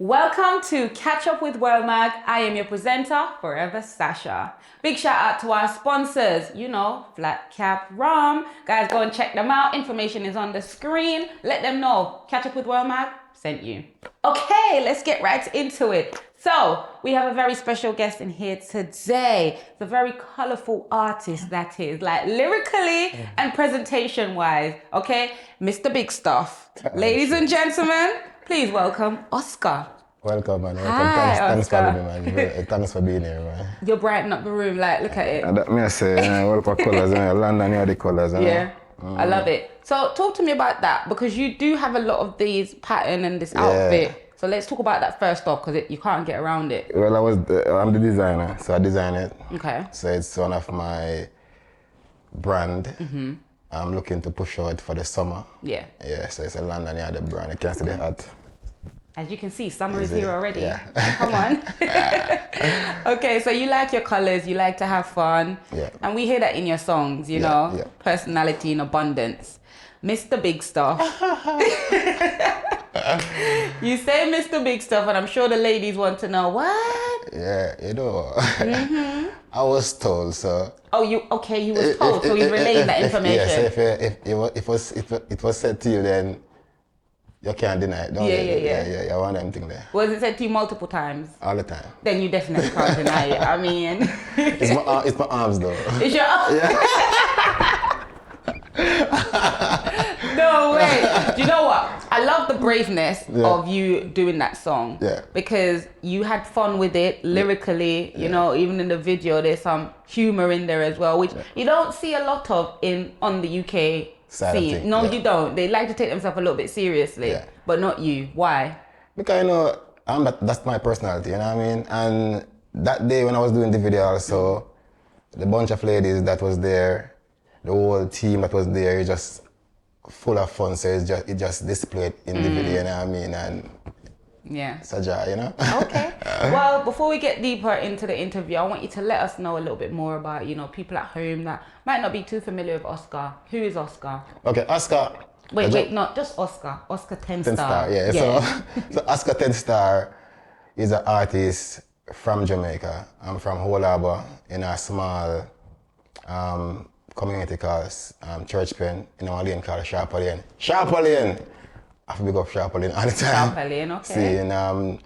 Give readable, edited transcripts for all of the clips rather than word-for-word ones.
Welcome to Catch Up with WORLMAG. I am your presenter, Forever Sasha. Big shout out to our sponsors, Flat Cap Rum. Guys, go and check them out. Information is on the screen. Let them know. Catch Up with WORLMAG sent you. Okay, let's get right into it. So, we have a very special guest in here today. It's a very colorful artist, that is, like lyrically and presentation-wise, okay? Mr. Big Stuff. Ladies and gentlemen, please welcome Oska. Welcome, man. Welcome. Hi, thanks for Oska. having me, man. Thanks for being here, man. You're brightening up the room, like, look at it. That me I say, welcome colours, London, the colours, Yeah, I love it. So talk to me about that, because you do have a lot of these pattern and this outfit. So let's talk about that first off, because you can't get around it. Well, I'm the designer, so I design it. Okay. So it's one of my brand. I'm looking to push out for the summer. Yeah. Yeah, so it's a London Yardy brand. You can see the hat. As you can see, summer is here already. Yeah. Come on. Okay, so you like your colors, you like to have fun. Yeah. And we hear that in your songs, you know, personality in abundance. Mr. Big Stuff. You say Mr. Big Stuff, and I'm sure the ladies want to know what? Yeah, I was told, so. Oh, you was told, so he's relaying that information. Yes, if it was said to you, then you can't deny it, don't you? Yeah, one of them thing there. Was it said to you multiple times? All the time. Then you definitely can't deny it. I mean... it's my arms, though. It's your arms? No way. Do you know what? I love the braveness of you doing that song. Yeah. Because you had fun with it lyrically, you know, even in the video there's some humor in there as well, which you don't see a lot of on the UK scene. No, you don't. They like to take themselves a little bit seriously, but not you. Why? Because that's my personality, you know what I mean? And that day when I was doing the video also, the bunch of ladies that was there, the whole team that was there, just full of fun, so it just displayed in the video, you know what I mean? And Saja, you know? Okay. Well, before we get deeper into the interview, I want you to let us know a little bit more about, people at home that might not be too familiar with Oska. Who is Oska? Okay, Oska. Wait, not just Oska. Oska10star. Yeah. So Oska10star is an artist from Jamaica. I'm from Whole Harbour in a small community called Church Pen in a lane called Sharper Lane. Sharper Lane! I have to big up Sharper Lane all the time. Sharper Lane, okay. See, and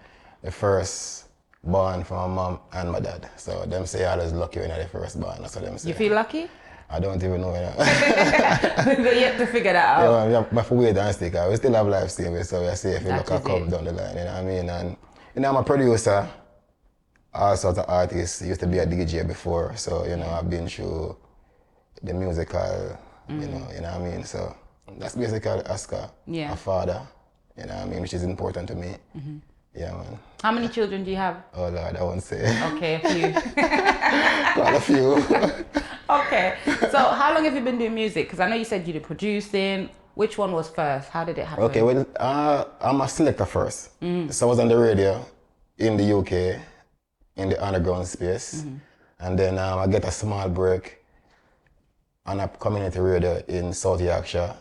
the first born from my mom and my dad. So them say I was lucky when I the first born. That's what them say. You feel lucky? I don't even know. We're yet to figure that out. Yeah, man, we have to wait and stick. We still have life savings, so we see if you look at come down the line, you know what I mean? And I'm a producer, also as an artist. Used to be a DJ before, so I've been through the musical, you know what I mean? So that's basically Oska, a father, you know what I mean, which is important to me. Yeah, man. How many children do you have? Oh Lord, I won't say. Okay, a few. Quite a few. Okay, so how long have you been doing music? Because I know you said you did producing. Which one was first? How did it happen? Okay, well, I'm a selector first. So I was on the radio in the UK, in the underground space. And then I get a small break on a community radio in South Yorkshire.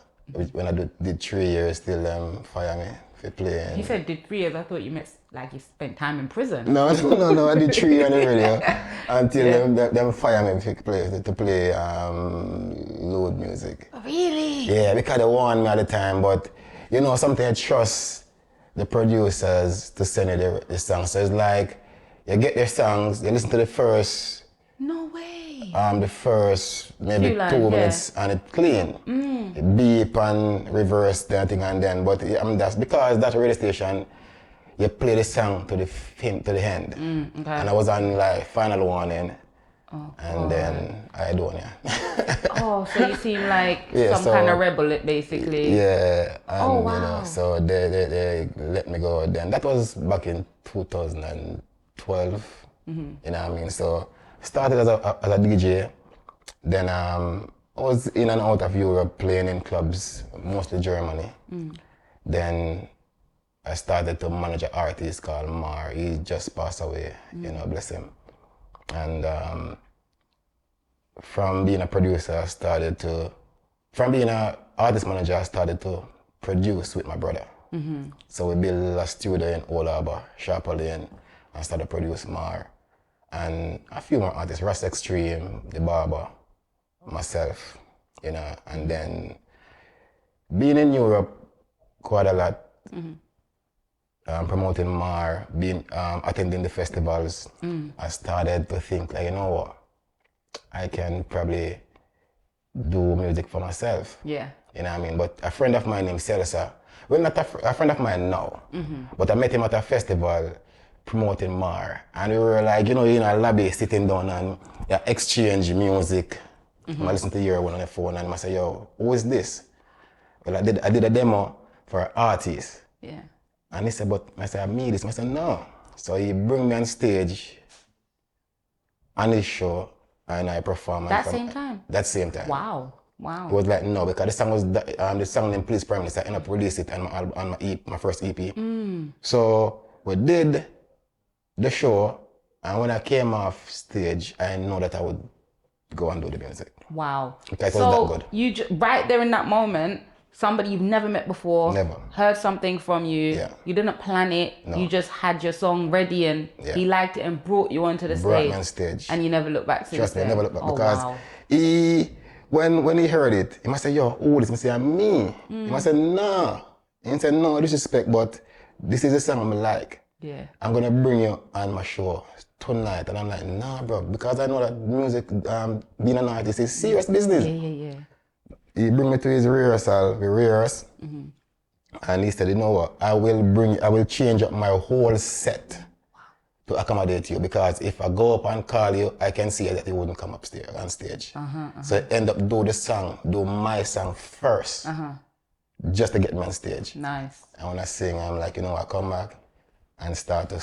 When I did 3 years, still fire me for playing. You said did 3 years. I thought you meant like you spent time in prison. No, I did 3 years on the radio until them fire me to play load music. Really? Yeah, because they warned me at the time, but something I trust the producers to send you the songs. So it's like you get their songs, you listen to the first. No way. The first maybe 2 minutes and it clean. It beep and reverse the thing and then, but that's because that radio station, you play the song to the end. Okay. And I was on like final warning. And then I don't, Oh, so you seem like some kind of rebel, basically. Yeah, and so they let me go then. That was back in 2012, you know what I mean? So started as a DJ, then I was in and out of Europe playing in clubs, mostly Germany. Then I started to manage an artist called Mar. He just passed away, bless him. And from being a producer, from being an artist manager, I started to produce with my brother. So we built a studio in Old Harbour, Sharper Lane, and started producing more. And a few more artists, Russ Extreme, The Barber, myself, you know, and then being in Europe quite a lot, promoting more, attending the festivals, I started to think, like, you know what, I can probably do music for myself. Yeah. You know what I mean? But a friend of mine named Celsa, well, not a friend of mine now, but I met him at a festival promoting more. And we were like, you know, in a lobby sitting down and exchange music. I listen to your one on the phone and I say, yo, who is this? Well, I did a demo for an artist. Yeah. And he said, but I said, I made this. I said, no. So he bring me on stage on his show and I perform. That same time? That same time. Wow. Wow. It was like, no, because the song was the song named Please Prime Minister. I ended up releasing it on my first EP. So we did the show, and when I came off stage, I know that I would go and do the music. Wow. Because it was that good. You right there in that moment, somebody you've never met before, Never. heard something from you. Yeah. You didn't plan it. No. You just had your song ready, and he liked it and brought you onto the Brought stage. me on stage. And you never looked back since. Trust me, I never looked back because because he, when he heard it, he must say, yo, who this? He must say, me. He must say, nah. He said, no disrespect, but this is a song I like. Yeah. I'm gonna bring you on my show tonight. And I'm like, nah, bro, because I know that music, being an artist is serious business. Yeah. He bring me to his rehearsal, we rehearse, and he said, you know what, I will change up my whole set to accommodate you, because if I go up and call you, I can see that you wouldn't come upstairs on stage. So I end up do my song first, just to get me on stage. Nice. And when I sing, I'm like, you know what, come back and start to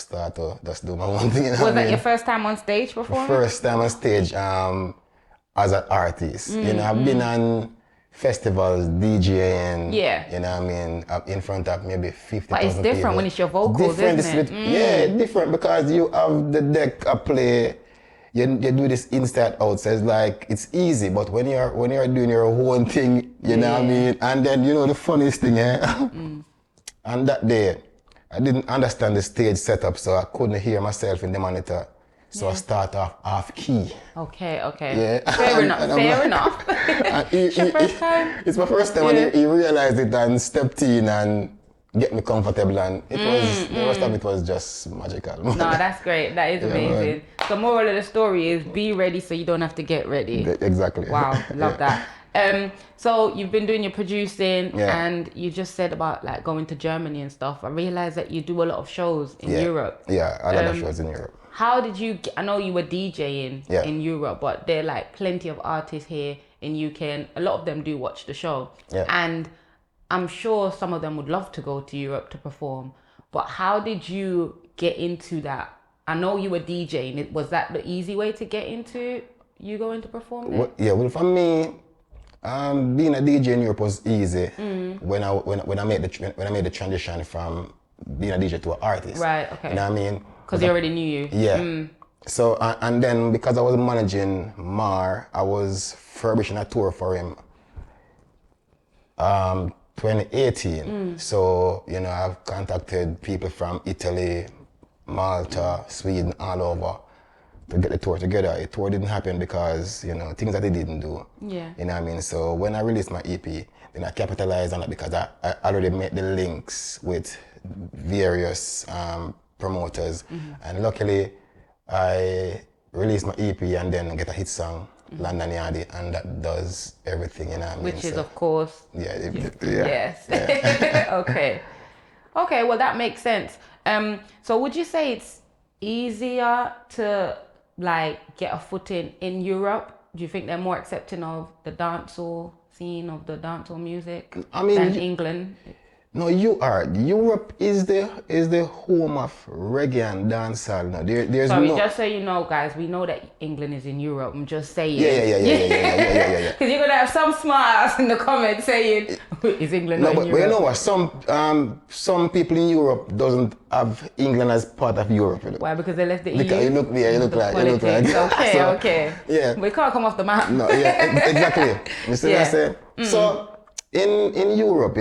just do my own thing. You know Was that your first time on stage performing? First time on stage as an artist. You know, I've been on festivals, DJing, you know what I mean, in front of maybe 50,000 people. But it's different when it's your vocals, isn't it? Yeah, different because you have the deck I play, you do this inside out, so it's like, it's easy, but when you're doing your own thing, you know what I mean, and then, you know, the funniest thing, on that day, I didn't understand the stage setup, so I couldn't hear myself in the monitor. So I start off key. Okay. Yeah. Fair enough. It's your first time? It's my first time, and he realized it and stepped in and get me comfortable, and it was, the rest of it was just magical. No, that's great. That is amazing. Man. The moral of the story is be ready so you don't have to get ready. Exactly. Wow, love that. So you've been doing your producing, and you just said about like going to Germany and stuff. I realized that you do a lot of shows in Europe. Yeah, a lot of shows in Europe. How did you, I know you were DJing in Europe, but there are like plenty of artists here in UK, and a lot of them do watch the show. Yeah. And I'm sure some of them would love to go to Europe to perform, but how did you get into that? I know you were DJing. Was that the easy way to get into you going to perform there? Well, for me, being a DJ in Europe was easy when I made the transition from being a DJ to an artist. Right. Okay. You know what I mean? Because they already knew you. Yeah. So and then because I was managing Mar, I was furbishing a tour for him. 2018. So you know, I've contacted people from Italy, Malta, Sweden, all over to get the tour together. The tour didn't happen because, you know, things that they didn't do. Yeah. You know what I mean? So when I released my EP, then I capitalized on it because I already made the links with various promoters. And luckily, I released my EP and then get a hit song, London Yardy, and that does everything, you know what I mean? Which is, of course. Yes. Okay, well, that makes sense. So would you say it's easier to like get a foot in Europe? Do you think they're more accepting of the dancehall scene, of the dancehall music than England? No, Europe is the home of reggae and dancehall. No, there's Sorry, no... just so you know, guys, we know that England is in Europe. I'm just saying. Yeah. Because you're gonna have some smart ass in the comments saying, "Is England not in Europe?" But you know what? Some people in Europe doesn't have England as part of Europe. You know? Why? Because they left the EU. You look like. Okay. Yeah. We can't come off the map. No, exactly. You see what I say? So in Europe,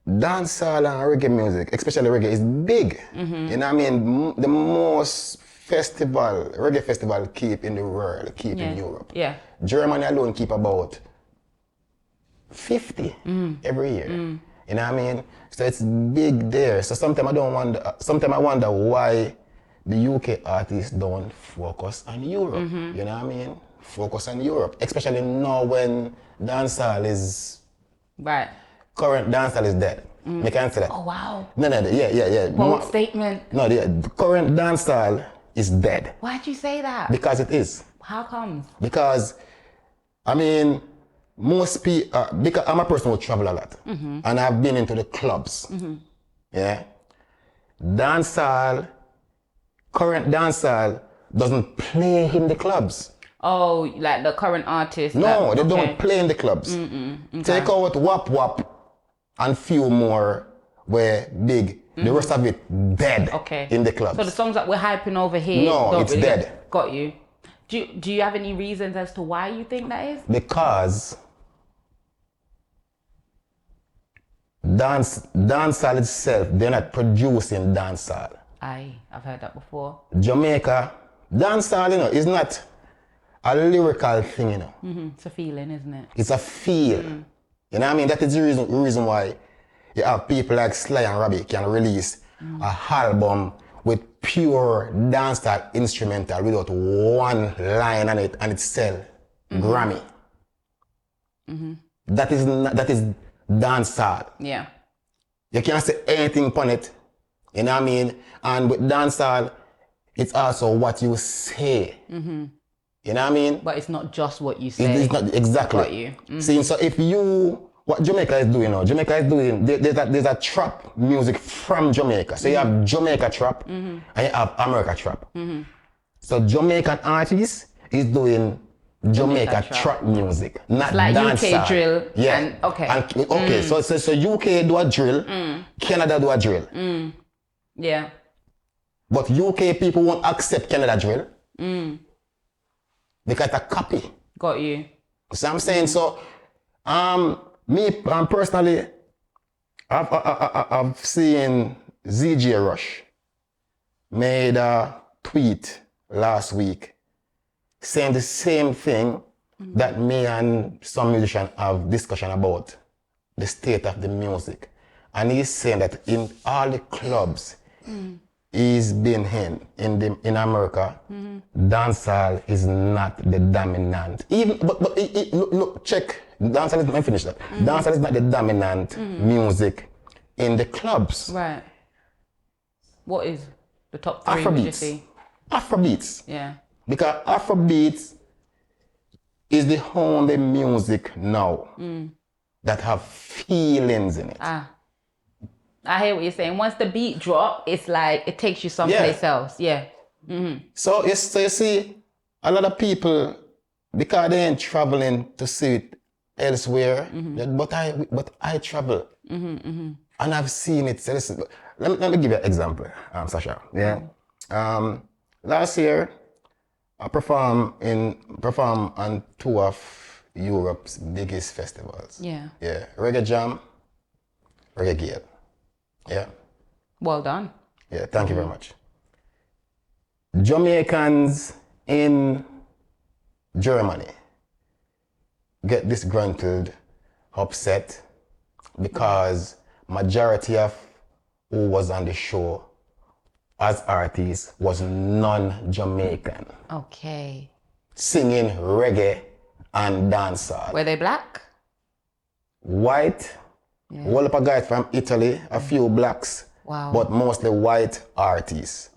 dancehall and reggae music, especially reggae, is big. You know what I mean? The most reggae festival keep in the world, keep in Europe. Yeah. Germany alone keep about 50 every year. You know what I mean? So it's big there. So sometimes I wonder why the UK artists don't focus on Europe. You know what I mean? Focus on Europe, especially now when dancehall is current dancehall is dead. Me can't say that. Oh wow. No, yeah. Bold statement. No, the current dancehall is dead. Why'd you say that? Because it is. How comes? Because, I mean, most people, because I'm a person who travel a lot, and I've been into the clubs. Yeah. Current dancehall doesn't play in the clubs. Oh, like the current artists? No, they don't play in the clubs. Take out Wap Wap and few more were big. The rest of it dead in the clubs. So the songs that we're hyping over here, no, it's really dead. Got you. Do you have any reasons as to why you think that is? Because dancehall itself, they're not producing dancehall. I've heard that before. Jamaica, dancehall, you know, is not a lyrical thing, you know. It's a feeling, isn't it? It's a feel. You know what I mean? That is the reason why you have people like Sly and Robbie can release a album with pure dancehall instrumental without one line on it and it sell Grammy. That is dancehall. Yeah. You can't say anything upon it. You know what I mean? And with dancehall, it's also what you say. You know what I mean? But it's not just what you say. It's not exactly. Got you. See, so if what Jamaica is doing now, there's a trap music from Jamaica. So you have Jamaica trap and you have America trap. So Jamaican artists is doing Jamaica trap music, not like dancehall. UK drill. Yeah. And, So UK do a drill, Canada do a drill. Yeah. But UK people won't accept Canada drill. Because it's a copy. Got you. So I'm saying, so me personally, I've seen ZJ Rush made a tweet last week saying the same thing that me and some musicians have discussion about the state of the music. And he's saying that in all the clubs he's been in America, dancehall is not the dominant. Look, check. Dancehall is, let me finish that. Dancehall is not the dominant music in the clubs. Right. What is the top three? Would you say? Afrobeats. Yeah. Because Afrobeats is the only music now that have feelings in it. I hear what you're saying. Once the beat drop, it's like it takes you someplace else. Yeah. So you see, a lot of people, because they ain't traveling to see it elsewhere, but I travel. And I've seen it. So listen, let me give you an example, Sasha. Yeah. Last year, I performed on two of Europe's biggest festivals. Yeah. Yeah. Reggae Jam, REGGAE. Yeah. Well done. Yeah, thank you very much. Jamaicans in Germany get disgruntled, upset, because majority of who was on the show as artists was non-Jamaican. Okay. Singing reggae and dancehall. Were they black? White. All up a guys from Italy, a few blacks, but mostly white artists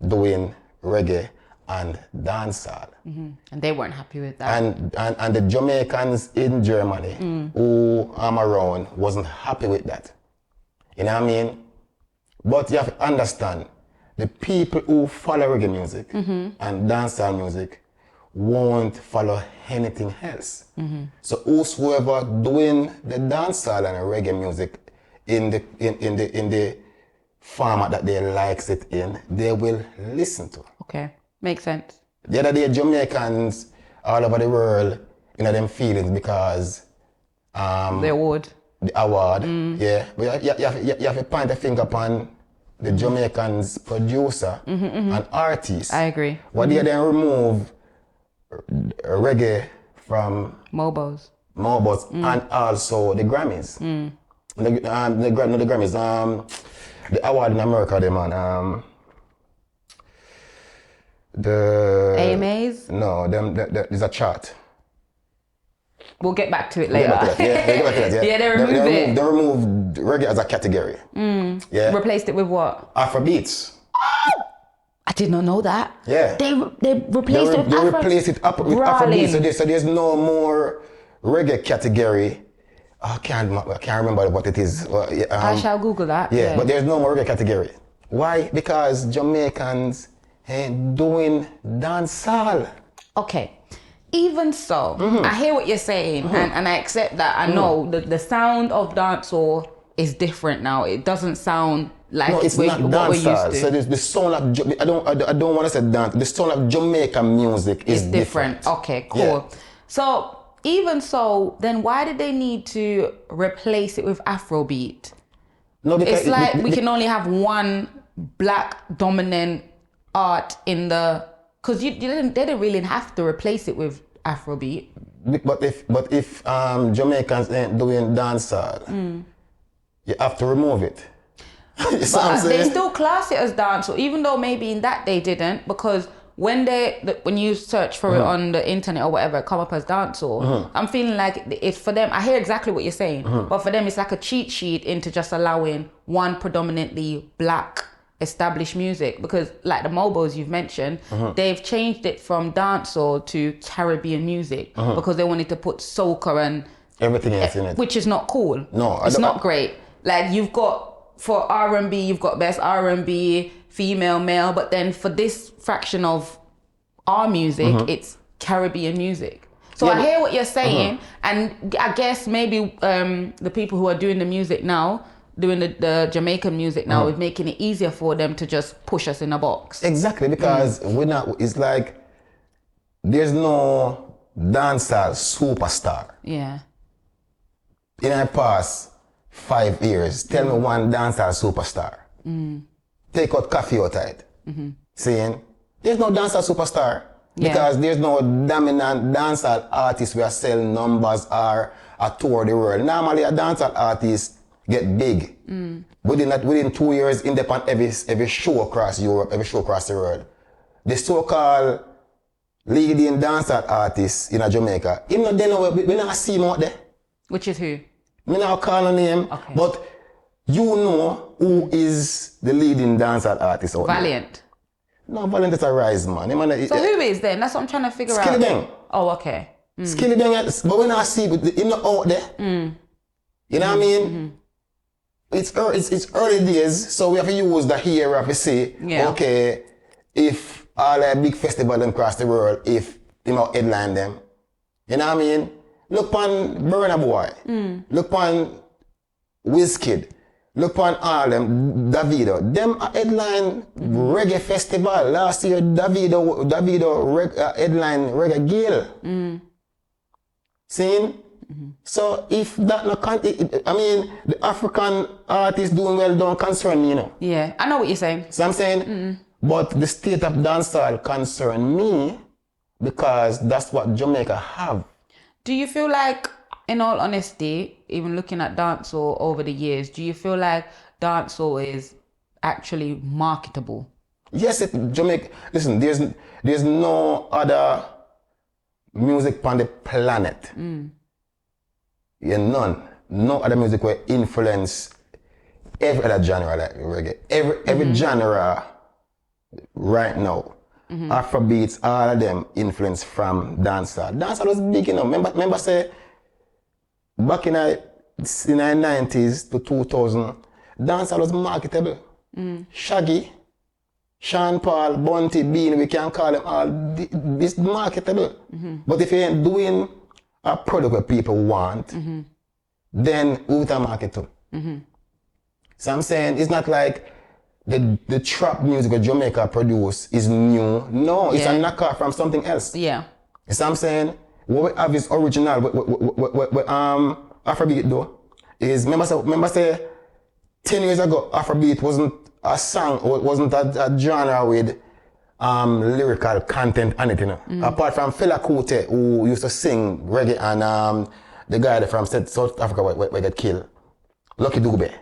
doing reggae and dancehall. And they weren't happy with that. And the Jamaicans in Germany who I'm around wasn't happy with that. You know what I mean? But you have to understand, the people who follow reggae music and dancehall music won't follow anything else. So whosoever doing the dancehall and reggae music in the format that they likes it in, they will listen to. Okay, makes sense. The other day, Jamaicans all over the world, them feelings because the award. the award, yeah. But you have to point the finger upon the Jamaicans producer and artist. I agree. What they then remove reggae from Mobos. and also the Grammys. The Grammys. The award in America, the man. The AMAs? No, there's a chart. We'll get back to it later. Yeah, they removed it. They removed reggae as a category. Yeah. Replaced it with what? Afrobeats. I did not know that. Yeah. They replaced it with They replaced it up with Afrobeats. So there's no more reggae category. I can't remember what it is. I shall Google that. Yeah, but there's no more reggae category. Why? Because Jamaicans ain't doing dancehall. Okay. Even so, I hear what you're saying, and I accept that. I know the sound of dancehall is different now. It doesn't sound like no, it's not what we're used dancehall. to. So the sound of I don't want to say dance. The sound of Jamaican music is different. Okay, cool. Yeah. So even so, then why did they need to replace it with Afrobeat? No, because it's like we can only have one black dominant art in the. Because they didn't really have to replace it with Afrobeat. But if Jamaicans ain't doing dancehall, you have to remove it. You see what I'm But saying? they still class it as dancehall, even though maybe in that they didn't, because when you search for it on the internet or whatever, it come up as dancehall. I'm feeling like it's for them. I hear exactly what you're saying, but for them it's like a cheat sheet into just allowing one predominantly black established music, because like the Mobos you've mentioned, they've changed it from dancehall to Caribbean music because they wanted to put soca and everything else in it, which is not cool. No, it's not great. Like you've got for R&B, you've got best R&B, female, male, but then for this fraction of our music, it's Caribbean music. So I hear what you're saying, and I guess maybe the people who are doing the music now, doing the Jamaican music now, is making it easier for them to just push us in a box. Exactly, because we're not. It's like there's no dancehall superstar. Yeah. In the past 5 years, tell me one dancehall superstar. Take out Coffee out of it. Saying there's no dancehall superstar because there's no dominant dancehall artist where sell numbers or a tour the world. Normally, a dancehall artist get big. Within 2 years, independent every show across Europe, every show across the world. The so-called leading dancehall artists in Jamaica, we not see him out there. Which is who? Me not call a name, but you know who is the leading dancehall artist out Valiant. there. No, Valiant is a rise, man. So who is then? That's what I'm trying to figure out. Skilly Bang. Oh, okay. Skilly Bang, but we not see him not out there. You know what I mean? It's early days, so we have to use the here. We have to say, okay, if all the big festivals across the world, if headline them, you know what I mean? Look on Burna Boy, look on Wizkid, look on all them, Davido. Them headline reggae festival. Last year, Davido headline Reggae Gale. Seen? So if that not I mean, the African artists doing well don't concern me, Yeah, I know what you're saying. So I'm saying, but the state of dancehall concern me because that's what Jamaica have. Do you feel like, in all honesty, even looking at dancehall over the years, do you feel like dancehall is actually marketable? Yes, Jamaica. Listen, there's no other music on the planet. Yeah, none. No other music will influence every other genre like reggae. Every genre right now. Afrobeats, all of them influence from dancehall. Dancehall was big, Remember say, back in the 90s to 2000, dancehall was marketable. Shaggy, Sean Paul, Bunty, Bean, we can call them all this marketable. But if you ain't doing a product that people want, then we will market too. So I'm saying it's not like the trap music that Jamaica produce is new. No, it's a knockoff from something else. Yeah. So I'm saying what we have is original. What Afrobeat though, is, remember say 10 years ago, Afrobeat wasn't a song, wasn't a genre with lyrical content on it, you know. Apart from Fela Kuti, who used to sing reggae, and the guy from South Africa where get killed, Lucky Dube.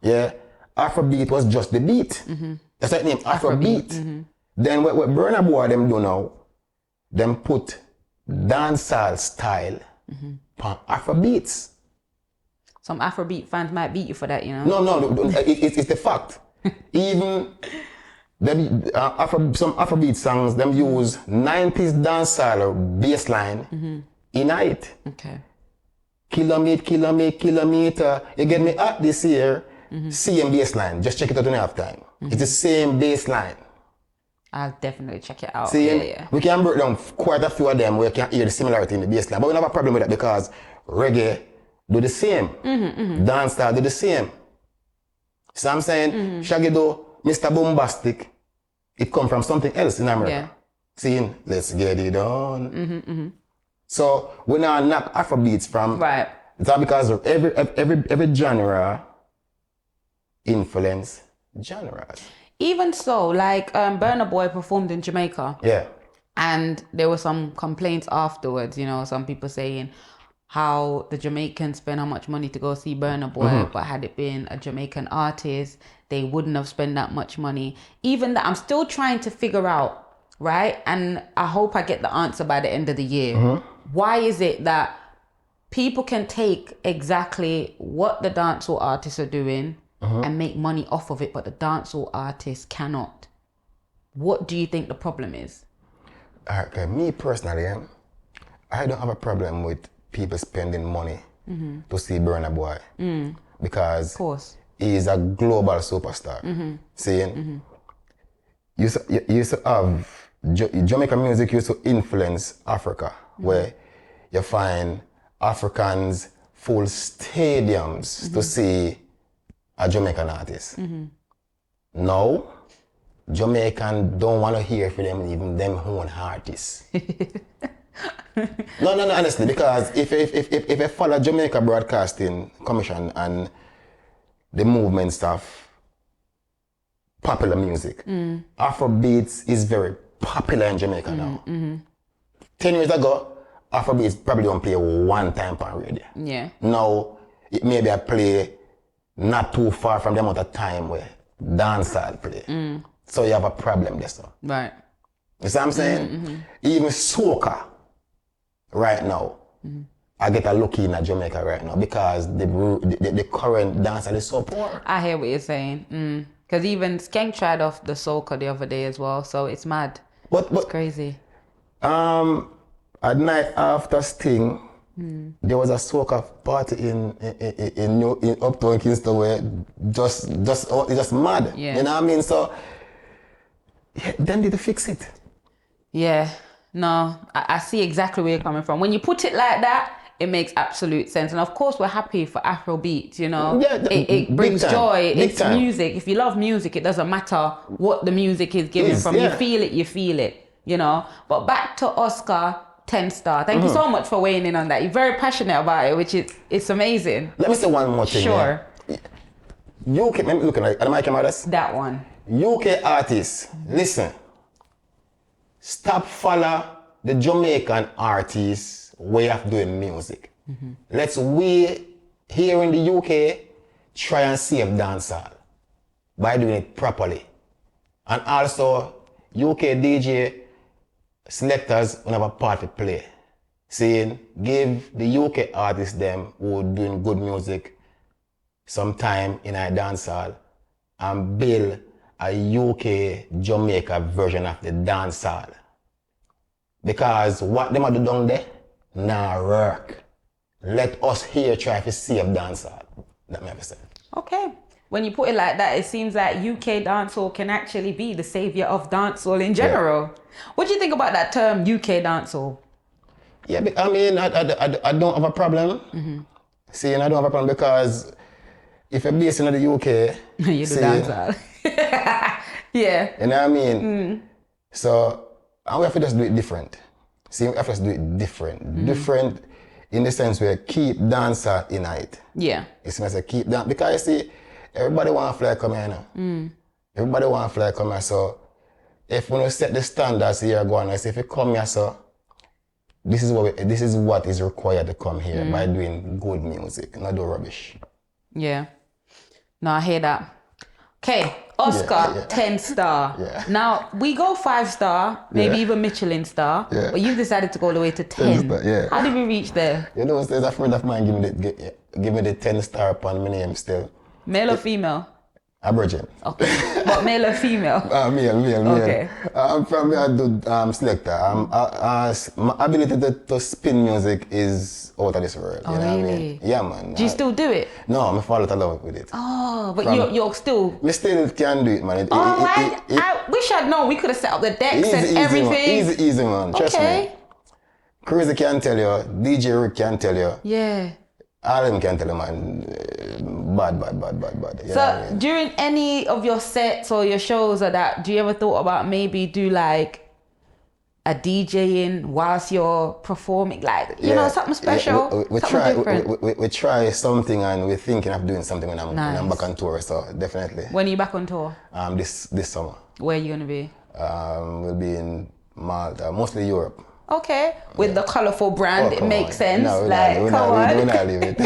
Yeah, Afrobeat was just the beat. That's the name, Afrobeat. Then what Burna Boy them do now, them put dancehall style on Afrobeats. Some Afrobeat fans might beat you for that, you know. No, it's the fact. Even them, some Afrobeat songs, them use 90s dancehall bass line in it. Okay. Kilometer. You get me at this year, same bass line. Just check it out in half time. It's the same bass line. I'll definitely check it out. See, yeah. we can break down quite a few of them where you can hear the similarity in the bass line. But we don't have a problem with that because reggae do the same. Dancehall do the same. See what I'm saying? Shaggy do Mr. Bombastic. It come from something else in America. Yeah. Seeing, let's get it on. So we now knock Afrobeats from Right. that because of every genre influence genres. Even so, like Burna Boy performed in Jamaica. Yeah. And there were some complaints afterwards, you know, some people saying how the Jamaicans spend how much money to go see Burna Boy, but had it been a Jamaican artist, they wouldn't have spent that much money. Even that, I'm still trying to figure out, right? And I hope I get the answer by the end of the year. Why is it that people can take exactly what the dancehall artists are doing and make money off of it, but the dancehall artists cannot? What do you think the problem is? Okay, me personally, I don't have a problem with people spending money to see Burna Boy because Of course. he's a global superstar. Seeing, you used to have Jamaican music used to influence Africa, where you find Africans full stadiums to see a Jamaican artist. Now, Jamaican don't want to hear from them, even them own artists. No, honestly, because if I follow Jamaica Broadcasting Commission and the movement stuff, popular music, Afrobeats is very popular in Jamaica now. 10 years ago, Afrobeats probably don't play one time on radio. Yeah. Now, it maybe I play not too far from the amount of time where dancehall play. So you have a problem there, so. Right. You see what I'm saying? Even SOCA right now, I get a look in at Jamaica right now because the current dancehall is so poor. I hear what you're saying. Because even Skank tried off the SOCA the other day as well, so it's mad. It's crazy. At night after Sting, there was a SOCA party in Uptown Kingston where just mad. Yeah. You know what I mean? So then did they fix it? Yeah. No, I see exactly where you're coming from. When you put it like that, it makes absolute sense. And of course, we're happy for Afrobeat, you know. Yeah, it brings joy. Big It's time. music. If you love music, it doesn't matter what the music is giving from. Yeah. You feel it, you know. But back to Oska10star. Thank you so much for weighing in on that. You're very passionate about it, which is it's amazing. Let me say one more thing. Sure. Yeah. UK, let me look at the mic cameras. That one. UK artists, listen. Stop follow the Jamaican artists' way of doing music. We here in the UK try and save dancehall by doing it properly. And also UK DJ selectors will have a part to play. Saying give the UK artists them who are doing good music some time in a dancehall and build a UK Jamaica version of the dancehall. Because what them are do down there, nah work. Let us here try to save dancehall. That may have said. Okay. When you put it like that, it seems like UK dancehall can actually be the savior of dancehall in general. Yeah. What do you think about that term, UK dancehall? Yeah, I mean, I don't have a problem. See, I don't have a problem because if you're based in the UK, you do dancehall. Yeah. You know what I mean? So, and we have to just do it different. See, we have to just do it different. Different in the sense where keep dancer in it. Yeah. It's meant to keep that because you see, everybody want to fly come here now. Everybody want to fly come here, so if we set the standards here going, I say if you come here, so this is what is required to come here by doing good music, not do rubbish. Yeah. No, I hear that. Okay, Oska 10-star. Yeah. Now, we go 5-star, maybe even Michelin star, but you've decided to go all the way to 10. 10-star, yeah. How did we reach there? You know, there's a friend of mine give me the 10-star upon my name still. Male or female? Aboriginal. Okay. But male or female? Male. Okay. I'm from a good selector. My ability to spin music is out of this world. Oh, you know really? what I mean? Yeah, man. Do you still do it? No, I'm fall out of love with it. Oh, but you're still... We still can do it, man. I wish I'd known. We could have set up the decks and everything. Easy, man. Trust me. Crazy can tell you. DJ Rick can tell you. Yeah. All of them can tell you, man. Bad. You So during any of your sets or your shows or that, do you ever thought about maybe do like a DJing whilst you're performing, like you know, something special, we something try, different? we try something, and we're thinking of doing something when I'm back on tour. So definitely. When are you back on tour? This summer. Where are you gonna be? We'll be in Malta, mostly Europe. Okay, with the colourful brand, it makes sense. No, come on. we're not leave it.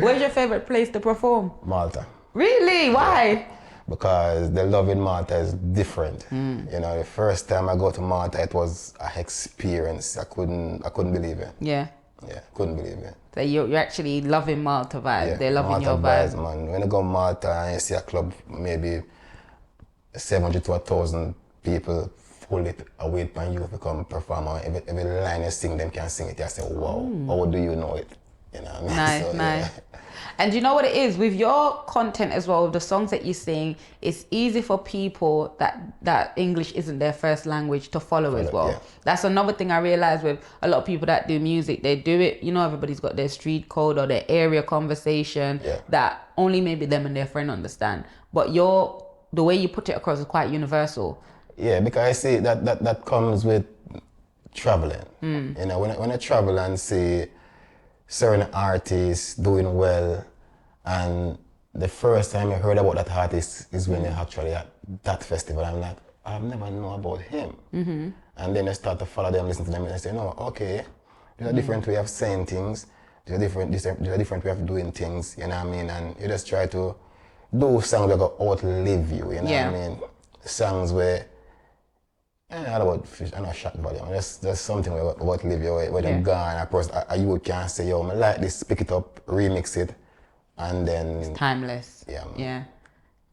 Where's your favourite place to perform? Malta. Really? Why? Because the love in Malta is different. You know, the first time I go to Malta, it was an experience. I couldn't believe it. Yeah. Yeah, couldn't believe it. So you're actually loving Malta vibe. Yeah, They're loving Malta your vibe. vibes, man. When you go to Malta and you see a club, maybe 700 to 1,000 people full it await from you to come perform. Every line you sing, them can sing it. You say, wow, how do you know it? You know what I mean? Nice, So, nice. Yeah. And you know what it is? With your content as well, the songs that you sing, it's easy for people that English isn't their first language to follow as well. Yeah. That's another thing I realize with a lot of people that do music. They do it, you know, everybody's got their street code or their area conversation that only maybe them and their friend understand. But the way you put it across is quite universal. Yeah, because I see that comes with traveling. You know, when I travel and see certain artists doing well, and the first time I heard about that artist is when they're actually at that festival. I'm like, I've never known about him. And then I start to follow them, listen to them, and I say, no, okay, there's a different way of saying things. There's a different way of doing things. You know what I mean? And you just try to do songs that go outlive you. You know what I mean? Songs where. Not about fish, I know shock value. There's something about live your way, where they're gone. Of course, you can say, yo, I like this, pick it up, remix it, and then. It's timeless. Yeah. Man. Yeah.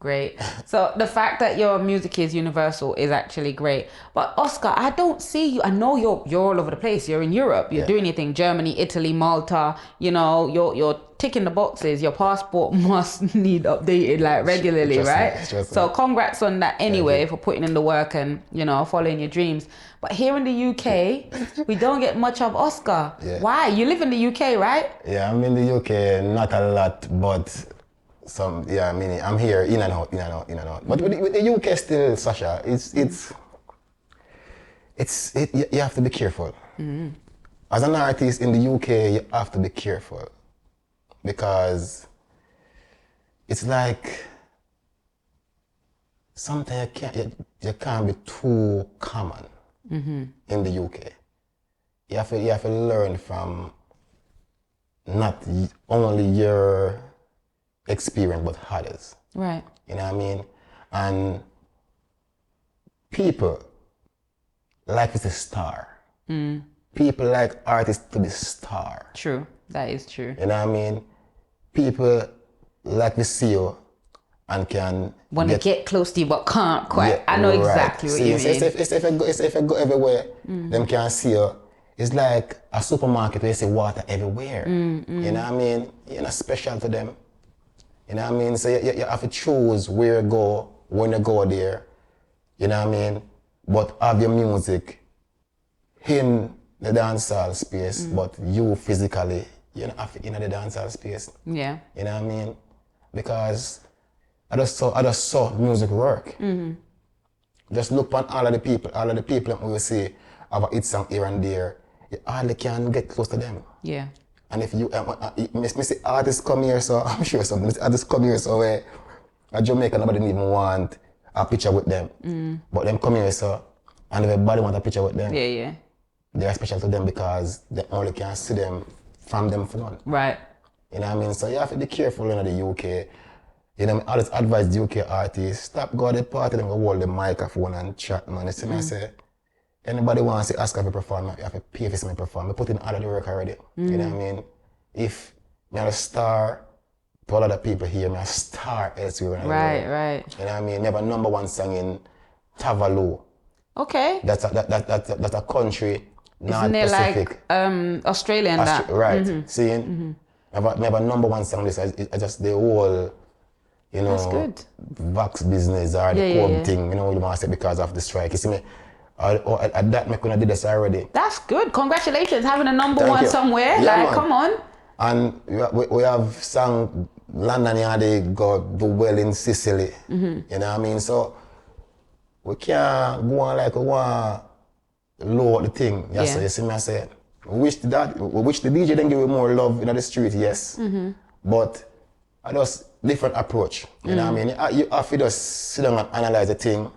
Great. So the fact that your music is universal is actually great. But Oska, I don't see you. I know you're all over the place. You're in Europe. You're doing your thing. Germany, Italy, Malta. You know, you're ticking the boxes. Your passport must need updated like regularly, right? So congrats on that anyway for putting in the work and, you know, following your dreams. But here in the UK, we don't get much of Oska. Yeah. Why? You live in the UK, right? Yeah, I'm in the UK, not a lot, but some, yeah, I mean, I'm here in and out. But with the UK still, Sasha, you have to be careful. As an artist in the UK, you have to be careful because it's like sometimes you can't be too common in the UK. You have to learn from not only your experience but others. Right. You know what I mean? And people like it's a star. People like artists to be star. True. That is true. You know what I mean? People like to see you and can want to get close to you but can't quite. Yeah, I know exactly what you mean. If I go everywhere, them can see you. It's like a supermarket where you see water everywhere. You know what I mean? You're not special to them. You know what I mean? So you have to choose where you go, when you go there. You know what I mean? But have your music in the dancehall space, but you physically, you know, have to in the dancehall space. Yeah. You know what I mean? Because I just saw music work. Just look on all of the people who you see have a hit song here and there. You hardly can get close to them. Yeah. And if you, me see artists come here, so I'm sure some artists come here, so at Jamaica, nobody even want a picture with them. But them come here, so, and everybody want a picture with them. Yeah. They're special to them because they only can see them from them phone. Right. You know what I mean? So you have to be careful in the UK. You know, I just advise the UK artists, stop going to the party, then go hold the microphone and chat, man. You see me, I say, anybody wants to see Oska to perform, you have to pay for me perform. I put in all of the work already. You know what I mean? If I'm a star, to all other people here, I'm a star elsewhere. Right. You know what I mean? I have a #1 song in Tavalu. Okay. That's a country, not Isn't it Pacific. like Australian that? Right. Seeing? I have a #1 song this. I just the whole, you know, That's good. Vax business or the home thing, you know, you want to say because of the strike. You see me? At that, I couldn't do this already. That's good. Congratulations, having a #1 somewhere. Yeah, man. Come on. And we have sung London Yardy go do well in Sicily. You know what I mean? So we can't go on like we want low the thing. Yes, you see me? I say, we wish the DJ then give you more love in the street, yes. But I just different approach. You know what I mean? You have to just sit down and analyze the thing,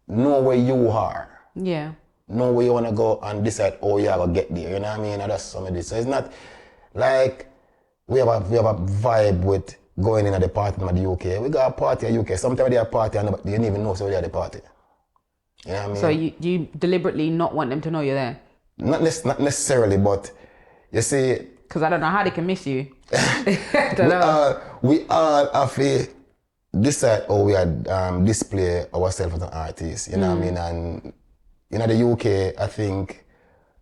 know where you are. Yeah. Know where you want to go and decide how you are going to get there. You know what I mean? And that's some of this. So it's not like we have a vibe with going in at the party in the UK. We got a party in the UK. Sometimes they have a party and you didn't even know so they are at the party. You know what I mean? So you deliberately not want them to know you're there? Not necessarily, but you see... Because I don't know how they can miss you. Don't know. We all have to decide how we display ourselves as an artist. You know what I mean? And in the UK, I think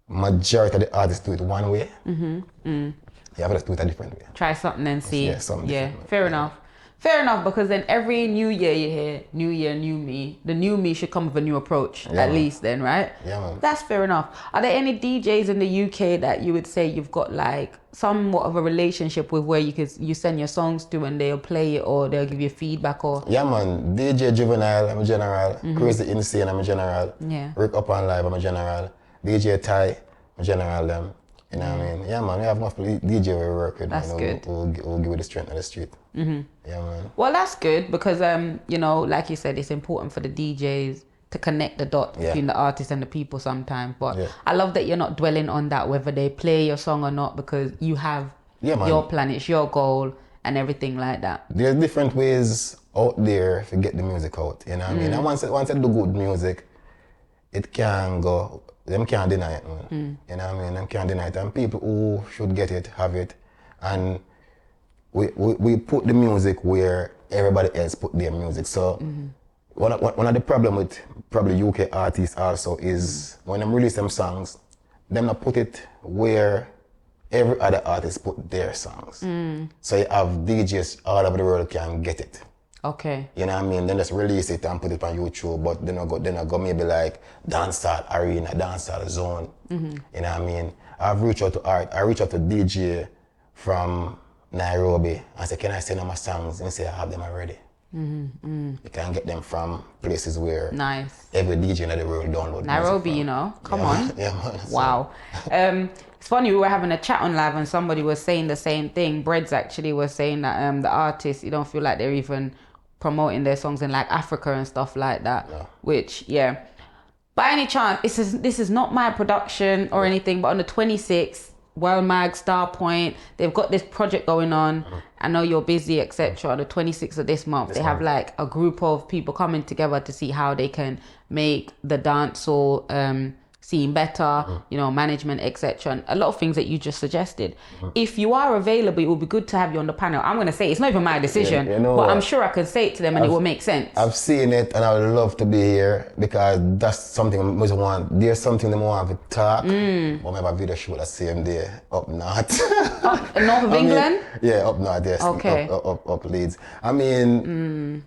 majority of the artists do it one way. You have to do it a different way. Try something and see. Yeah, something different. Fair enough. Fair enough, because then every new year you hear, new year, new me. The new me should come with a new approach, at least then, right? Yeah, man. That's fair enough. Are there any DJs in the UK that you would say you've got like somewhat of a relationship with, where you send your songs to and they'll play it or they'll give you feedback or? Yeah, man. DJ Juvenile, I'm a general. Crazy Insane, I'm a general. Yeah. Rick Up and Live, I'm a general. DJ Ty, I'm a general them. You know what I mean? Yeah, man. We have enough DJ we work with. That's good. Who'll give you the strength of the street. Yeah, man. Well, that's good because, you know, like you said, it's important for the DJs to connect the dots between the artist and the people sometimes. But I love that you're not dwelling on that, whether they play your song or not, because you have your plan, it's your goal and everything like that. There's different ways out there to get the music out, you know what I mean? And once I do good music, it can go, them can't deny it, man. You know what I mean? Them can't deny it. And people who should get it, have it. And we put the music where everybody else put their music. So one of the problem with probably UK artists also is when them release them songs, them not put it where every other artist put their songs. So you have DJs all over the world can get it. Okay. You know what I mean? Then just release it and put it on YouTube, but then I go maybe like Dancehall Arena, Dancehall Zone. You know what I mean? I've reached out to DJ from Nairobi and say, can I send them my songs? And he say, I have them already. You can get them from places where every DJ in the world download Nairobi, you know, come on. Yeah, man. Wow. It's funny, we were having a chat on live and somebody was saying the same thing. Breads actually was saying that the artists, you don't feel like they're even promoting their songs in like Africa and stuff like that. No. Which, by any chance, this is not my production or anything, but on the 26th, WORLMAG, Starpoint, they've got this project going on. I know you're busy, etc. On the 26th of this month, they have like a group of people coming together to see how they can make the dancehall scene better, you know, management, etc. And a lot of things that you just suggested. If you are available, it would be good to have you on the panel. I'm going to say, it's not even my decision, but I'm sure I can say it to them and it will make sense. I've seen it and I would love to be here because that's something I must want. There's something they want to talk. Or maybe a video shoot the same day up north. North of England? Yeah, up north, yes. Okay. Up Leeds. I mean,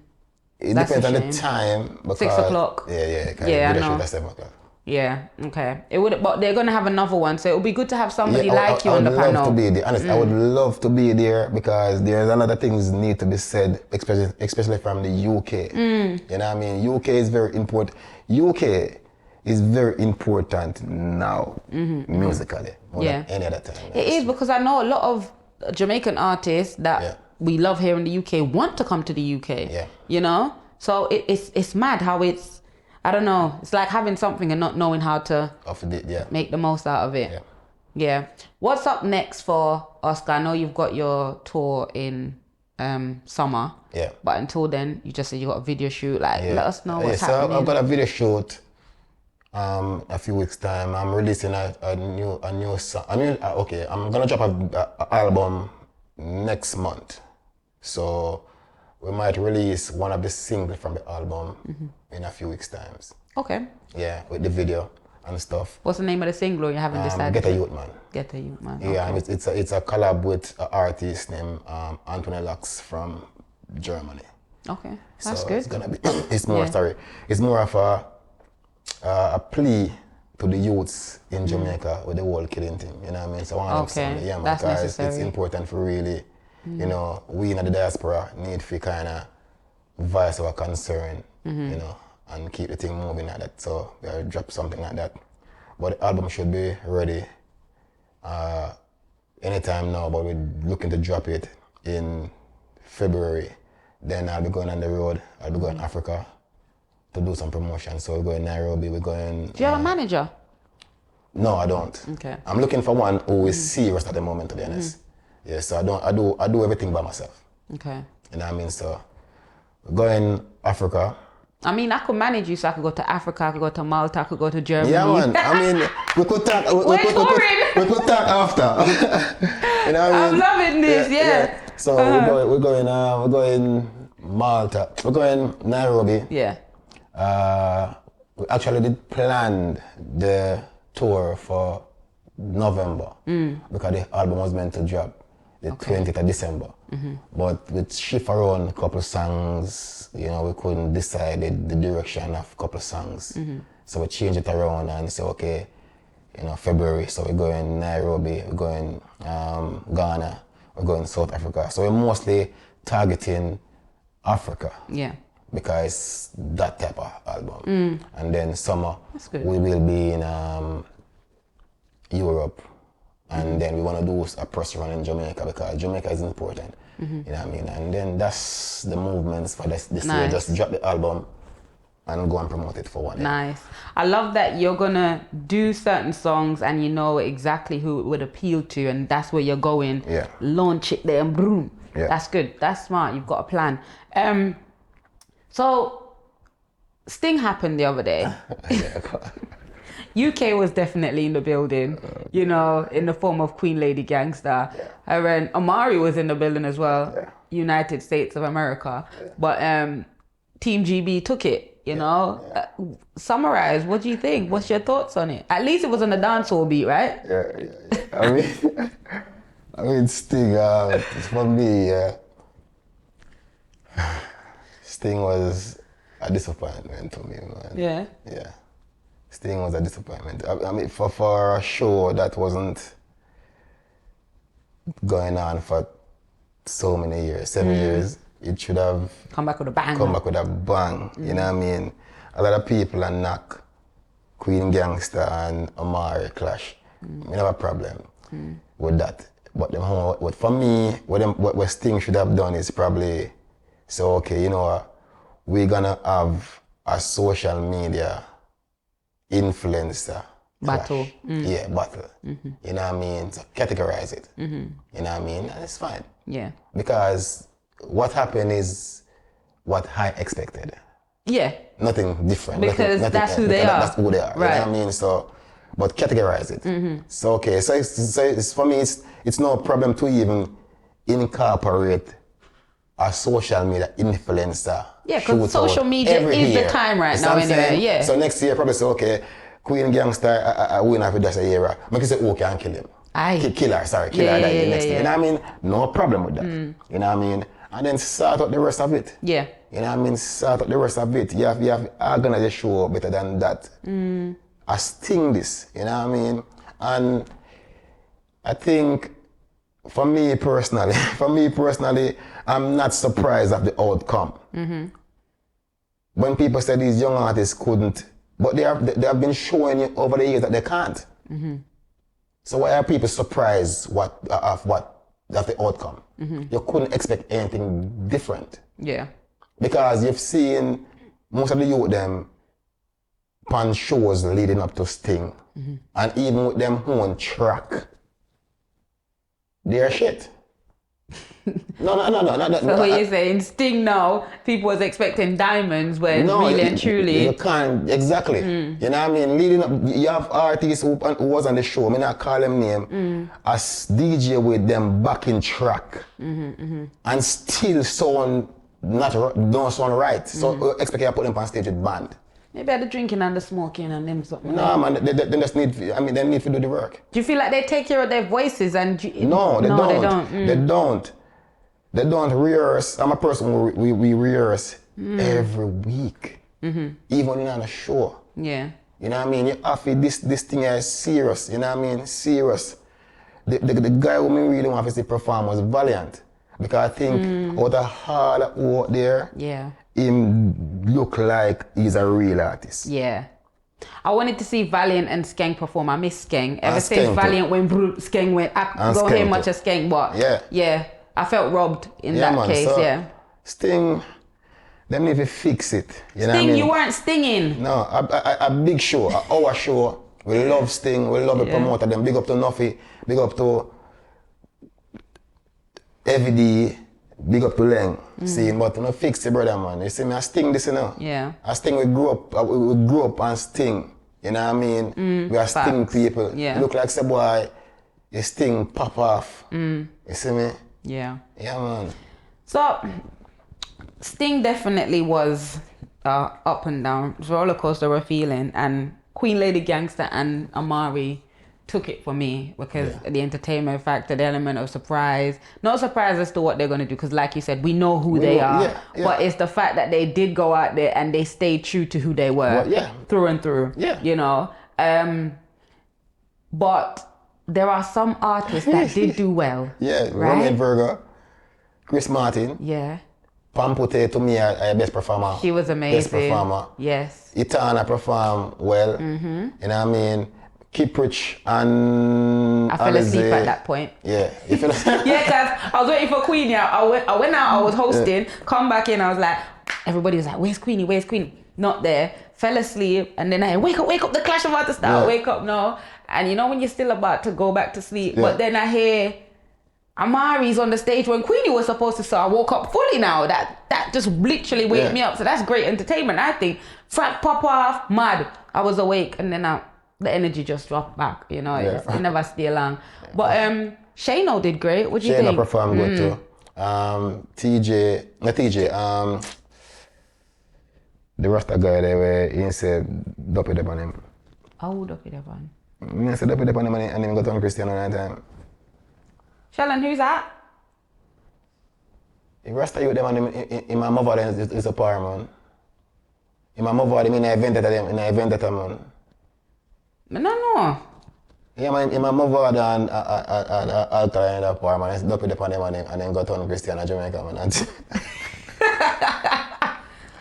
it depends on the time. Because, 6 o'clock. Yeah, I video know. shoot at 7 o'clock. Yeah, okay. It would, but they're gonna have another one, so it would be good to have somebody like you on the panel. I would love to be there. Honestly, I would love to be there because there's a lot of things need to be said, especially from the UK. You know what I mean? UK is very important. UK is very important now, musically, more than any other time. It is, because I know a lot of Jamaican artists that we love here in the UK want to come to the UK. Yeah. You know? So it's mad how it's, I don't know, it's like having something and not knowing how to make the most out of it. Yeah. What's up next for Oska? I know you've got your tour in summer. Yeah. But until then, you just said you got a video shoot. Like, let us know what's happening. So I've got a video shoot a few weeks time. I'm releasing a new song. I'm gonna drop an album next month. So we might release one of the singles from the album in a few weeks times. Okay. Yeah, with the video and stuff. What's the name of the single? You haven't decided? Get a Youth Man. Get a Youth Man. Yeah, and it's a collab with an artist named Anthony Lux from Germany. Okay, that's so good. It's gonna be. It's more It's more of a plea to the youths in Jamaica with the whole killing thing. You know what I mean? So one of them songs, that's necessary. It's important for really, you know, we in the diaspora need to kind of voice our concern, you know, and keep the thing moving like that. So we'll drop something like that. But the album should be ready anytime now, but we're looking to drop it in February. Then I'll be going on the road. I'll be going to Africa to do some promotion. So we're going Nairobi, we're going... Do you have a manager? No, I don't. Okay. I'm looking for one who is serious at the moment, to be honest. Yeah, so I do everything by myself. Okay. You know what I mean? So we're going Africa. I mean, I could manage you, so I could go to Africa, I could go to Malta, I could go to Germany. Yeah, man. I mean, we could talk. We could talk after. You know what I mean? I'm loving this. Yeah. So we're going Malta. We're going Nairobi. Yeah. We actually did plan the tour for November because the album was meant to drop the 20th of December. But with shift around a couple of songs, you know, we couldn't decide the direction of a couple of songs. So we changed it around and said, okay, you know, February. So we're going Nairobi, we're going Ghana, we're going South Africa. So we're mostly targeting Africa. Yeah. Because that type of album. And then summer, we will be in Europe. And then we want to do a press run in Jamaica because Jamaica is important. You know what I mean? And then that's the movements for this year. Just drop the album and go and promote it for 1 year. Nice. I love that you're gonna do certain songs and you know exactly who it would appeal to, and that's where you're going. Yeah. Launch it there and boom. Yeah. That's good. That's smart. You've got a plan. So Sting happened the other day. UK was definitely in the building, you know, in the form of Queen Lady Gangster. And Amari was in the building as well, United States of America. But Team GB took it, you know. Summarize, what do you think? What's your thoughts on it? At least it was on the dancehall beat, right? Yeah. I mean, Sting, for me, Sting was a disappointment to me, man. Yeah. Yeah. Sting was a disappointment. I mean, for a show that wasn't going on for so many years, 7 years, it should have come back with a bang. You know what I mean? A lot of people are knock Queen Gangster and Amari clash. We have a problem with that. But for me, what Sting should have done is probably say, okay, you know what, we're gonna have a social media influencer battle. Yeah, battle. You know what I mean? So categorize it. You know what I mean? And it's fine. Yeah. Because what happened is what I expected. Yeah. Nothing different. Because nothing that's who they are. That's who they are. Right. You know what I mean? So, but categorize it. So okay. So it's for me. It's no problem to even incorporate a social media influencer. Yeah, because social media is the time right now anyway. Yeah. So next year probably say, okay, Queen Gangster, I win after that's a year. Make you say, okay, and kill him. Kill her that next year. You know what I mean? No problem with that. You know what I mean? And then sort out the rest of it. Yeah. You know what I mean? Sort out the rest of it. You have organize the show better than that. I sting this, you know what I mean? And I think for me personally, I'm not surprised at the outcome. When people say these young artists couldn't But they have been showing you over the years that they can't. So why are people surprised of the outcome? You couldn't expect anything different. Yeah. Because you've seen most of the youth them on shows leading up to Sting. And even with them own track, they're shit. No. So what you're saying, Sting now, people was expecting diamonds when really and truly. You can't, exactly. You know what I mean? Leading up, you have artists who was on the show, I mean, I call them name, as DJ with them backing track. And still don't sound right. So expect you to put them on stage with band. Maybe the drinking and the smoking and them something. No, man, they just need, they need to do the work. Do you feel like they take care of their voices and... No, they don't. They don't. They don't rehearse. I'm a person who we rehearse every week. Even on a show. Yeah. You know what I mean? You have to, this thing is serious. You know what I mean? Serious. The guy who me really want to see perform was Valiant. Because I think out of all out there, him look like he's a real artist. Yeah. I wanted to see Valiant and Skeng perform. I miss Skeng. Ever since Skeng Valiant went, Skeng went. I don't hear much of Skeng, but yeah, I felt robbed in that case. So Sting, them need to fix it. You know Sting, what I mean? you weren't stinging. No, a big show, our show. We love Sting. We love the promoter. Them big up to Nuffy. Big up to EVD. Big up to Leng. See, but you know, fix it, brother, man. You see me, I Sting this, you know. Yeah. I Sting, we grew up and Sting. You know what I mean? We are Sting people. Yeah. You look like some boy, you Sting pop off. You see me? Yeah. Yeah, man. So, Sting definitely was up and down. It was a roller coaster of a feeling. And Queen Lady Gangster and Amari took it for me because the entertainment factor, the element of surprise. Not surprise as to what they're going to do because like you said, we know who they are. But it's the fact that they did go out there and they stayed true to who they were through and through. Yeah. You know? But there are some artists that did do well. Yeah, right? Roman Virgo, Chris Martin. Yeah. Pampute to me a best performer. She was amazing. Best performer. Yes. Itana performed well. You know what I mean? Kiprich and I fell asleep at that point. Yeah. You feel yeah, because I was waiting for Queenie. I went out, I was hosting, come back in, I was like, everybody was like, where's Queenie? Where's Queenie? Not there. Fell asleep, and then I wake up, the clash about to start. Wake up now. And you know when you're still about to go back to sleep, but then I hear Amari's on the stage when Queenie was supposed to, so I woke up fully now. That just literally waked me up. So that's great entertainment, I think. Frank pop off, mad. I was awake, and then the energy just dropped back, you know. It never stay long. But Shano did great. What do you think? Shano performed good too. The Rasta guy there where he said Duppy Dep on him. Oh, Duppy Dep on. He said Duppy Dep on him and him got on Cristiano that time. Shallon, who's that? If Rasta you them on him in my mother is a power man. In my mother them in an event that man. No. Yeah, man, in my mother and Alcala in that power man, it's Duppy Dep on him and then got on Cristiano Jamaica man.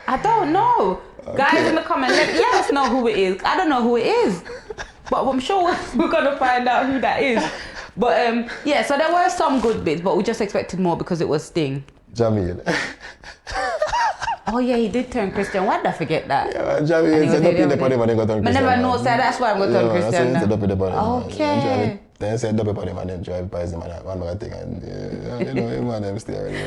I don't know. Okay. Guys in the comments, let us know who it is. I don't know who it is. But I'm sure we're going to find out who that is. But yeah, so there were some good bits, but we just expected more because it was Sting. Jamil. Oh yeah, he did turn Christian. Why did I forget that? Yeah, Jamil said Duppy Dep on him and then got on Cristiano. I never know, so that's why I'm going to turn Christian. I said Duppy Dep on him. Okay. Then I said Duppy Dep on him and then drive by him and one more thing. And you know, him and them stay already.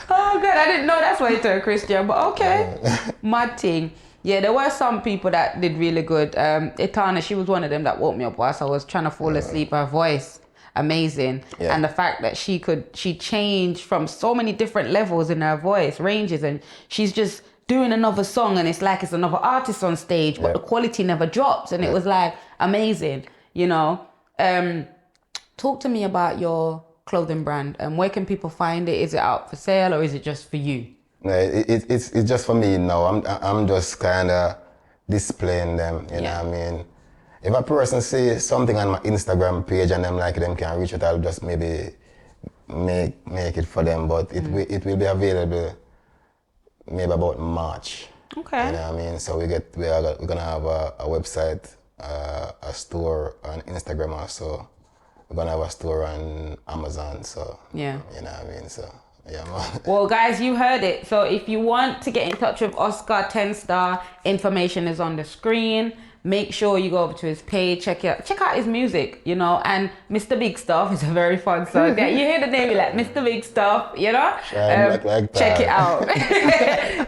Oh God, I didn't know that's why he turned Christian, but okay. Mad thing. Yeah, there were some people that did really good. Itana, she was one of them that woke me up whilst I was trying to fall asleep. Her voice, amazing. Yeah. And the fact that she changed from so many different levels in her voice, ranges, and she's just doing another song and it's like it's another artist on stage, but the quality never drops. And it was like amazing, you know. Talk to me about your clothing brand and where can people find it? Is it out for sale or is it just for you? No, it's just for me now. I'm just kind of displaying them, you know what I mean? If a person sees something on my Instagram page and them like them can reach it, I'll just maybe make it for them, but it will be available maybe about March. Okay. You know what I mean? So we're gonna have a website, a store on Instagram also. We're gonna have a store on Amazon. So yeah, you know what I mean? So yeah, man. Well, guys, you heard it. So if you want to get in touch with Oska10star, information is on the screen. Make sure you go over to his page, check out his music, you know, and Mr. Big Stuff is a very fun song. Yeah, you hear the name, you're like, Mr. Big Stuff, you know? Check it out.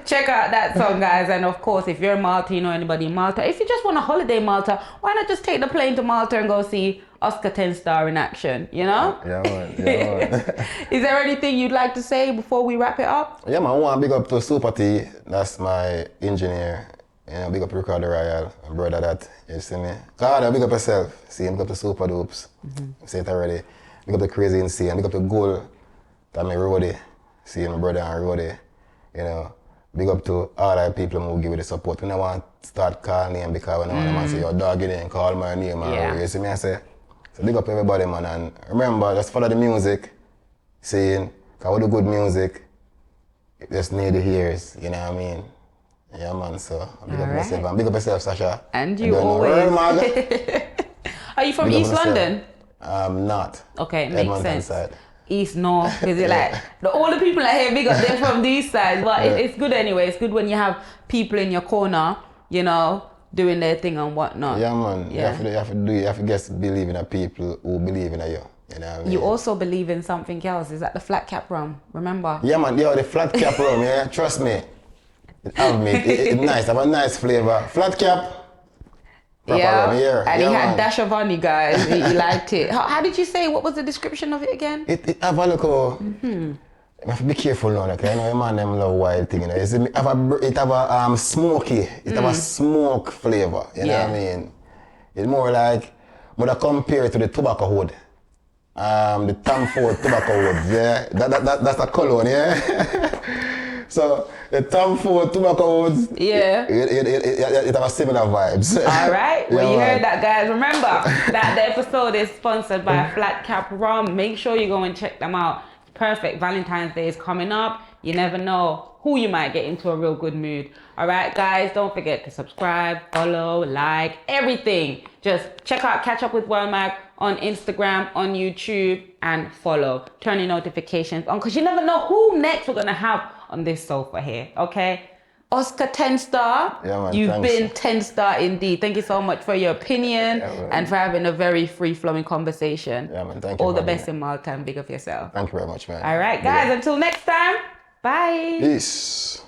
Check out that song, guys. And of course, if you're in Malta, you know anybody in Malta, if you just want a holiday in Malta, why not just take the plane to Malta and go see Oska10star in action, you know? Yeah, man. Yeah, man. Is there anything you'd like to say before we wrap it up? Yeah, man. I want to big up to Super T. That's my engineer. You know, big up Ricardo Royal, my brother that, you see me? God, big up yourself. See him, big up to Super Dupes. Say it already. Big up to Crazy Insane, big up to Goal, that my roadie. See my brother and roadie. You know, big up to all the people who give me the support. When I want to start calling name because when I want to say your dog in and call my name and you see me, I say. So big up everybody, man. And remember, just follow the music. Saying, because we do good music, it just need the ears, you know what I mean? Yeah, man, so big up yourself and big up yourself, Sasha. And you always. Are you from East London? Not. Okay, makes sense. Side. East, North, because you're like, all the people out here, big up, they're from these sides. But it's good anyway. It's good when you have people in your corner, you know, doing their thing and whatnot. Yeah, man. Yeah. You have to just believe in the people who believe in you. You know what I mean? You also believe in something else. Is that the flat cap rum? Remember? Yeah, man. Yo, the flat cap rum, yeah. Trust me. It's nice. Have a nice flavor. Flat cap. Yeah. And yeah, he had man. dash of honey, guys. He liked it. How did you say? What was the description of it again? It have a look. I have to be careful now, okay? You know, man, them love wild thing. You know, it have a smoky. It have a smoke flavor. You know what I mean? It's more like, but I compare it to the tobacco wood. The Tom Ford tobacco wood. Yeah, that's a cologne. Yeah. So the Tom Ford tobacco woods. Yeah. It have a similar vibes. All right. Well, you heard that, guys. Remember that the episode is sponsored by Flat Cap Rum. Make sure you go and check them out. Perfect. Valentine's Day is coming up. You never know who you might get into a real good mood. All right, guys, don't forget to subscribe, follow, like, everything. Just catch up with WORLMAG on Instagram, on YouTube, and follow. Turn your notifications on because you never know who next we're going to have on this sofa here, okay? Oska10star, you've been 10-star indeed. Thank you so much for your opinion and for having a very free-flowing conversation. Yeah, man, thank you. All the best in Malta and big of yourself. Thank you very much, man. All right, guys, until next time, bye. Peace.